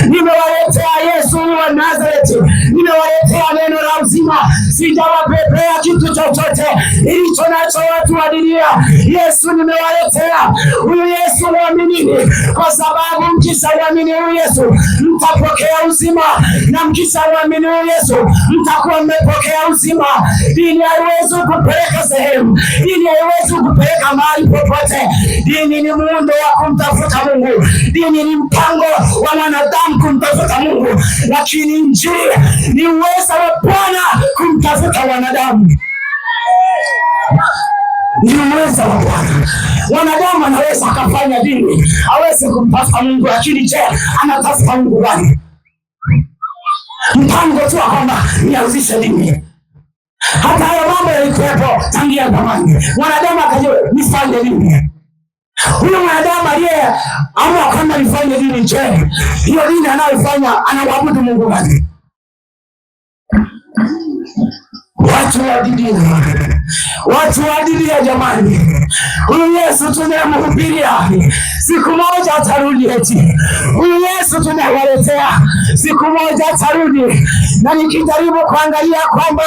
Nimewaletea Yesu wa Nazareti, nimewaletea neno la uzima. Sijawapepea kitu chochote ilicho nacho watu wa dunia. Yesu nimewaletea. Huyu Yesu mwaminini, kwa sababu mkishamwamini huyu Yesu mtapokea uzima, na mkishamwamini huyu Yesu mtakuwa mmepokea uzima. Dini haiwezi kupeleka sehemu, dini haiwezi kupeleka mahali popote. Dini ni muundo wa kumtafuta Mungu, dini ni mpango wa wanadamu kumtafuta Mungu, lakini Injili ni uwezo wa Bwana kumtafuta wanadamu. Ni uwezo wa Bwana. Wanadamu anaweza akafanya dini aweze kumtafuta Mungu, lakini je, anatafuta Mungu gani? Mpango tu kwamba nianzishe dini. Hata hayo mambo yalikuwepo tangia zamani. Mwanadamu akajua nifanye dini. Huyo mwanadamu aliyeamua kwamba nifanye dini, je, hiyo dini anayofanya anamwabudu Mungu gani? Watu wa dini ya jamani, huyu Yesu tunayemhubiria siku moja atarudi eti. Huyu Yesu tunayewaletea siku moja atarudi, na nikijaribu kuangalia kwamba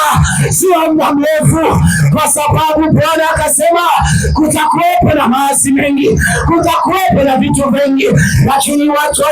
sio muda mrefu, kwa sababu Bwana akasema kutakuwepo na maasi mengi, kutakuwepo na vitu vingi, lakini watu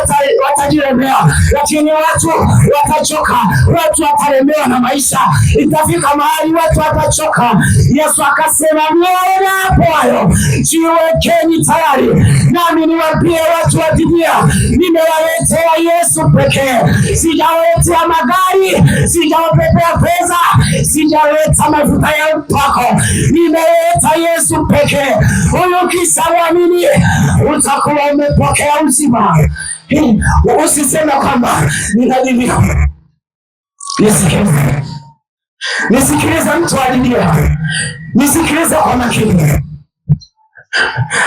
watajilemea, lakini watu watachoka, watu watalemewa na maisha. Itafika mahali watu watachoka. Yesu akasema mnaona hapo hayo, jiwekeni tayari. Nami niwaambie watu wa dunia, nimewaletea Yesu pekee. Sijawaletea magari, sijawapepea pesa, sijawaletea mafuta ya upako. Nimeleta Yesu pekee. Huyu ukishamwamini utakuwa umepokea uzima. Usiseme kwamba ninadhibia. Nisikilize mtu wa dunia, nisikilize kwa makini.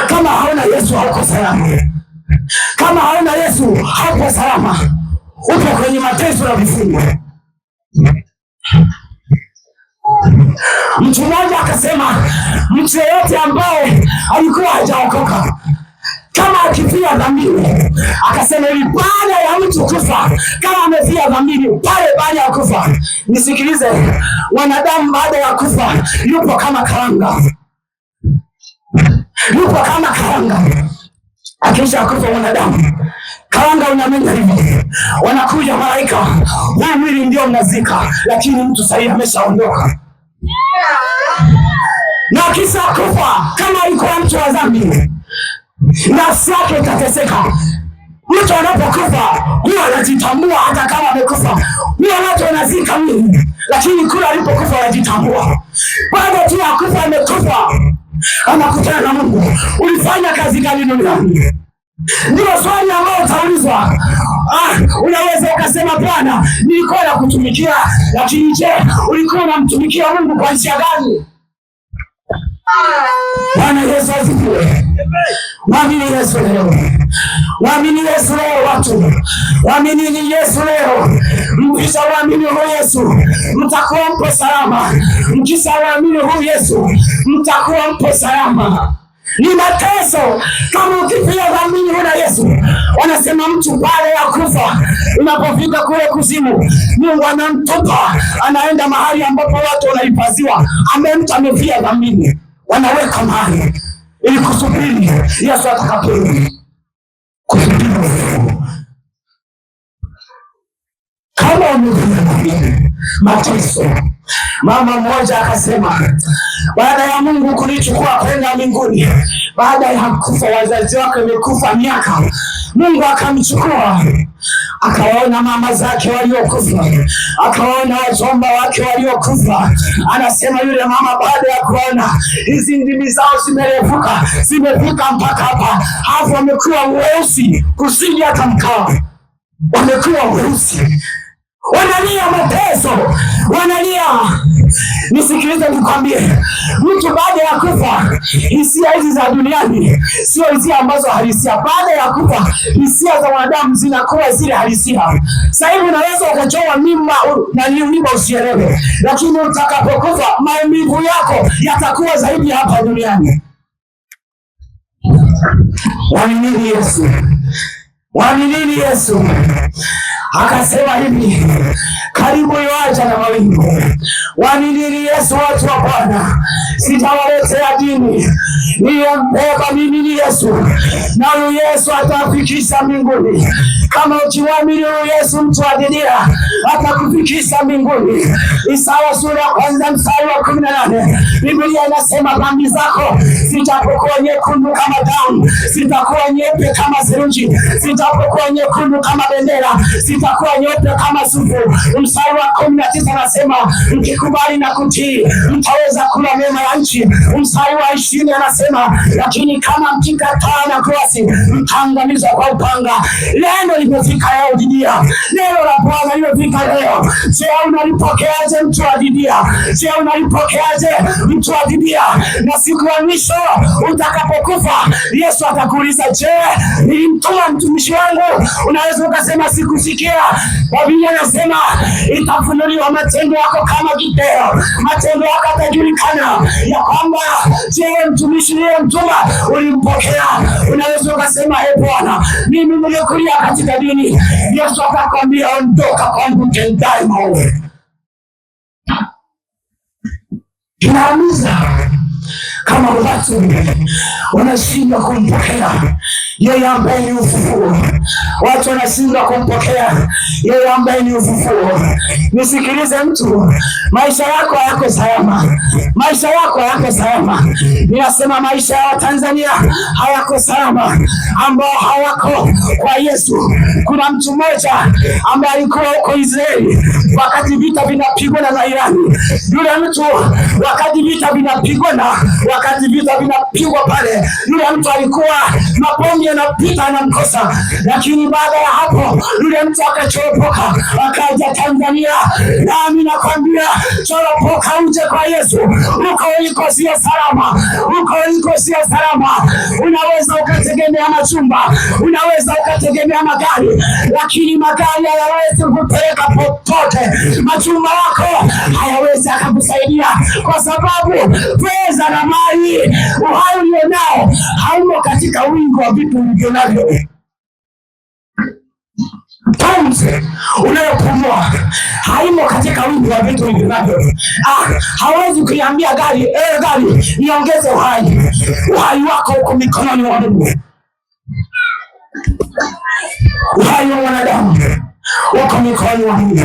Kama hauna Yesu hauko salama. Kama hauna Yesu hauko salama. Upo kwenye mateso na vifungo. Mtu mmoja akasema mtu yeyote ambaye alikuwa hajaokoka kama akifia dhambini, akasema hivi, baada ya mtu kufa, kama amefia dhambini pale baada ya kufa. Nisikilize, wanadamu baada ya kufa yupo kama karanga, yupo kama karanga. Akisha kufa wanadamu, karanga unamenya hivi, wanakuja malaika, huu mwili ndio mnazika, lakini mtu sahihi ameshaondoka. Na kisha kufa, kama alikuwa mtu wa dhambi, nafsi yake itateseka. Mtu anapokufa huwa anajitambua, hata kama amekufa. Huwa watu wanazika mwili, lakini kule alipokufa anajitambua. Baada tu ya kufa, amekufa, anakutana na Mungu. Ulifanya kazi gani duniani? Ndio swali ambalo utaulizwa. Unaweza ukasema Bwana, nilikuwa nakutumikia, lakini je, ulikuwa unamtumikia Mungu kwa njia gani? Bwana Yesu asifiwe. Mwamini Yesu leo. Mwamini Yesu leo watu. Mwamini Yesu leo. Mkishamwamini huyu Yesu mtakuwa mpo salama. Mkishamwamini huyu Yesu mtakuwa mpo salama. Ni mateso kama ukifia dhambini huna Yesu. Wanasema mtu baada ya kufa, unapofika kule kuzimu, Mungu anamtupa, anaenda mahali ambapo watu wanahifadhiwa. Mtu amefia dhambini, wanaweka mahali ili kusubiri Yesu atakaporudi. Kama umefia dhambini, mateso. Mama mmoja akasema, baada ya Mungu kunichukua kwenda mbinguni, baada ya kufa wazazi wake wamekufa miaka, Mungu akamchukua, akawaona mama zake waliokufa, akawaona wajomba wake waliokufa. Anasema yule mama baada ya kuona hizi ndimi zao zimerefuka, zimefika mpaka hapa, hapo wamekuwa weusi kusiji hata mkao, wamekuwa weusi. Wanalia mateso, wanalia. Nisikilize nikwambie, mtu baada ya kufa, hisia hizi za duniani sio hisia ambazo halisia. Baada ya kufa, hisia za wanadamu zinakuwa zile halisia. Sasa hivi unaweza ukachoa mimba na mimba usielewe, lakini utakapokufa maumivu yako yatakuwa zaidi hapa duniani. Waamini Yesu. Waminini Yesu. Akasema hivi, karibu yuaja na mawingu. Waminini Yesu, watu wa Bwana. Sitawaletea dini, niyembeba mimi ni Yesu, na huyu Yesu atafikisha mbinguni. Kama ukiamini huyu Yesu mtuadilia, atakufikisha mbinguni. Isaya sura ya 1 mstari wa 18, Biblia inasema dhambi zako zitakuwa nyekundu kama damu, zitakuwa nyeupe kama theluji, zitakuwa nyekundu kama bendera, zitakuwa nyeupe kama sufu. Mstari wa 19 anasema mkikubali na kutii mtaweza kula mema ya nchi. Mstari wa 20 anasema lakini kama mkikataa na kuasi mtaangamizwa kwa upanga. Neno limefika leo Didia, neno la Bwana limefika leo. Je, unalipokeaje mtu wa Didia? Je, unalipokeaje mtu wa Didia? Na siku ya mwisho utakapokufa, Yesu atakuuliza, je, nilimtuma mtumishi wangu? Unaweza ukasema sikusikia. Biblia inasema itafunuliwa matendo yako kama video. Matendo yako yatajulikana ya kwamba je, mtumishi niliyemtuma ulimpokea? Unaweza ukasema Bwana, mimi nimekulia katika dini. Yesu akakwambia ondoka kwangu utendaye maovu. Inaumiza kama watu wanashindwa kumpokea yeye ambaye ni ufufuo. Watu wanashindwa kumpokea yeye ambaye ni ufufuo. Nisikilize mtu, maisha yako hayako salama. Maisha yako hayako salama. Ninasema maisha ya Tanzania hayako salama, ambao hawako kwa Yesu. Kuna mtu mmoja ambaye alikuwa huko Israeli wakati vita vinapigwa na Irani. Yule mtu wakati vita vinapigwa pale, yule mtu alikuwa mabomu yanapita anamkosa, lakini baada ya hapo yule mtu akachoropoka akaja Tanzania. Nami nakwambia choropoka uje kwa Yesu. Uko uliko sio salama, uko uliko sio salama. Unaweza ukategemea machumba, unaweza ukategemea magari, lakini magari hayawezi kupeleka popote. Machumba yako hayawezi akakusaidia, kwa sababu pesa na mali, uhai ulionao haumo katika wingi wa vitu ulivyonavyo. Pumzi unayopumua haimo katika wingi wa vitu ulivyonavyo. Hawezi kuiambia gari, gari niongeze uhai. Uhai wako uko mikononi mwa Mungu. Uhai wa mwanadamu uko mikononi mwa Mungu.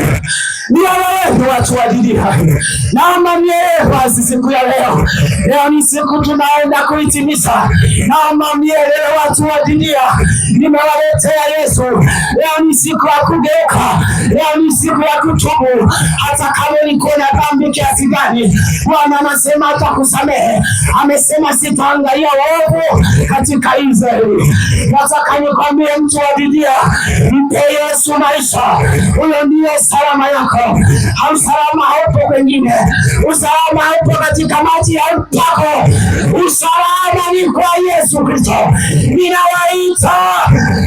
Nielewe watu wa Didia, naomba mnielewe siku ya leo. Leo ni siku tunaenda kuhitimisha. Naomba mnielewe watu wa Didia, nimewaletea Yesu. Leo ni siku ya kugeuka, leo ni siku ya kutubu. Hata kama ulikuwa na dhambi kiasi gani, Bwana anasema atakusamehe. Amesema sitaangalia waovu katika Israeli. Nataka nikwambie mtu wa Didia, mpe Yesu maisha. Huyo ndiye salama yako. Usalama haupo kwengine. Usalama haupo katika maji ya upako. Usalama ni kwa Yesu Kristo. Ninawaita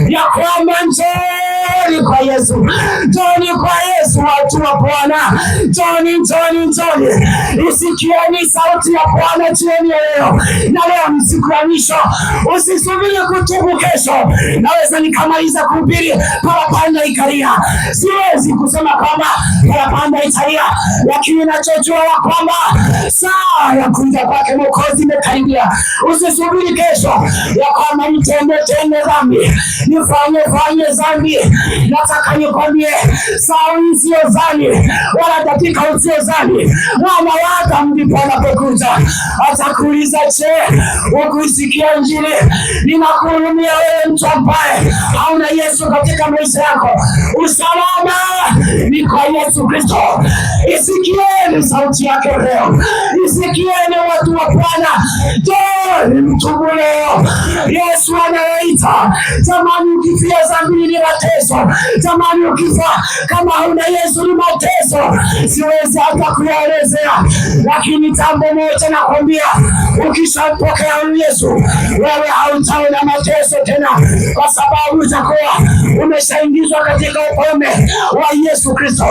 ya kwamba njoni kwa Yesu, njoni kwa Yesu watu wa Bwana, njoni, njoni, njoni. Isikieni sauti ya Bwana jioni leo, na leo ni siku ya mwisho. Usisubiri kutubu kesho. Naweza nikamaliza kuhubiri parapanda ikalia. Siwezi kusema kwamba parapanda italia, lakini nachojua ya kwamba saa ya kuja kwake Mwokozi imekaribia. Usisubiri kesho ya kwamba nitende dhambi, nifanye dhambi. Nataka nikwambie saa usio zani wala dakika usio zani, Mwana wa Adamu ndipo anapokuja. Atakuuliza, je, ukuisikia Injili? Ninakuhurumia wewe mtu ambaye hauna Yesu katika maisha yako. Usalama ni kwa Yesu Kristo. Isikieni sauti yake leo. Isikieni watu wa Bwana. Njoni mtubu leo. Yesu anawaita. Jamani, ukifia dhambi ni mateso. Jamani, ukifa kama hauna Yesu ni mateso. Siwezi hata kuyaelezea, lakini jambo moja nakwambia, ukishampokea Yesu wewe hautaona mateso tena, kwa sababu utakuwa umeshaingizwa katika ufalme wa Yesu Kristo,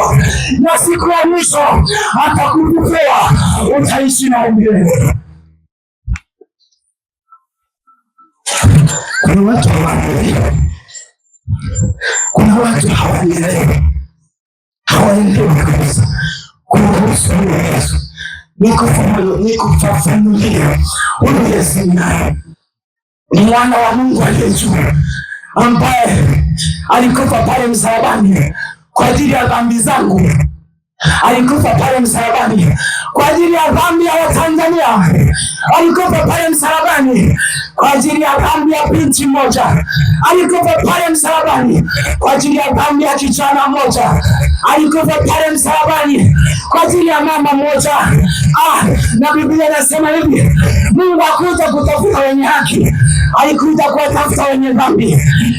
na siku ya mwisho atakufufua, utaishi na milele. Kuna watu Kuna watu hawaelewi kabisa kuhusu Yesu. Nikufafanulia huyu Yesu naye ni mwana wa Mungu aliye juu, ambaye alikufa pale msalabani kwa ajili ya dhambi zangu. Alikufa pale msalabani kwa ajili ya dhambi ya Watanzania. Alikufa pale msalabani kwa ajili ya dhambi ya binti moja. Alikufa pale msalabani kwa ajili ya dhambi ya kijana moja. Alikufa pale msalabani kwa ajili ya mama moja. Na Biblia inasema hivi, Mungu hakuja kutafuta wenye haki, alikuja kuwatafuta wenye dhambi.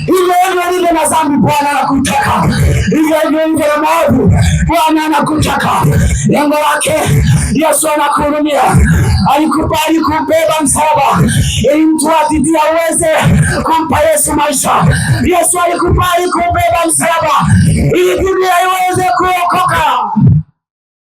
Hivyo hivyo na dhambi Bwana anakutaka. Hivyo hivyo na maovu Bwana anakutaka. Lengo lake Yesu anakuhurumia. Alikubali kubeba msalaba ili mtu atidi aweze kumpa Yesu maisha. Yesu alikubali kubeba msalaba ili dunia